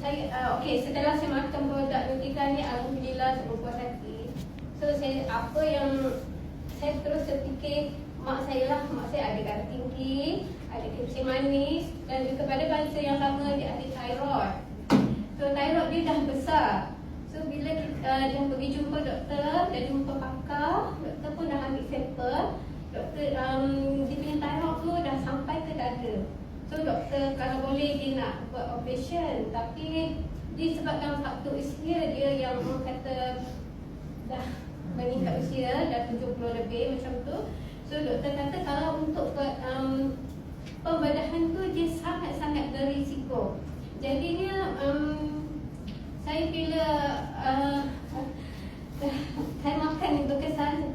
saya setelah saya makan produk Nutrika ni, alhamdulillah saya berpuas hati. So apa yang saya terus terfikir, mak saya ada darah tinggi, ada kencing manis, dan kepada bangsa yang lama dia ada thyroid. So thyroid dia dah besar. So bila dia pergi jumpa doktor, dia jumpa pakar, doktor pun dah ambil sampel. Doktor dia punya thyroid tu dah sampai ke dada. So doktor kalau boleh dia nak buat operation, tapi disebabkan faktor usia dia yang orang kata dah meningkat usia, dah 70 lebih macam tu. So doktor kata kalau untuk pembedahan tu dia sangat-sangat berisiko. Jadinya saya bila saya makan ni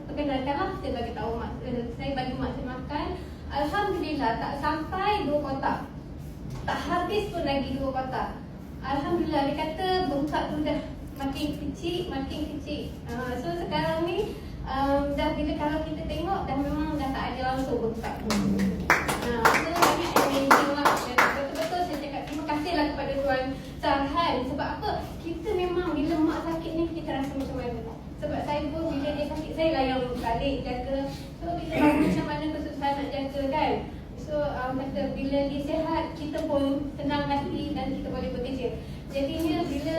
perkenalkanlah, saya bagi tahu saya bagi mak saya makan. Alhamdulillah tak sampai 2 kotak, tak habis pun lagi 2 kotak. Alhamdulillah, dia kata bengkak tu dah makin kecil. So sekarang ni dah bila kalau kita tengok dah memang dah tak ada langsung bengkak. So betul-betul saya cakap terima kasihlah kepada Tuan Sarhan. Sebab apa? Kita memang bila mak sakit ni kita rasa macam mana. Sebab saya pun bila dia sakit, saya lah yang balik jaga. So bila macam mana kesusahan nak jaga kan. So kata bila dia sihat, kita pun tenang hati dan kita boleh bekerja. Jadinya bila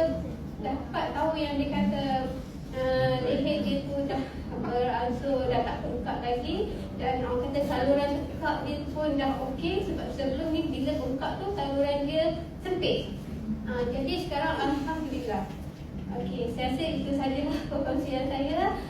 dapat tahu yang dia kata leher dia tu dah beransur, dah tak bengkak lagi, dan orang kata saluran tekak dia pun dah okey. Sebab sebelum ni bila bengkak tu saluran dia sempit. Jadi sekarang alhamdulillah. Okey, saya rasa itu sajalah perkongsian saya.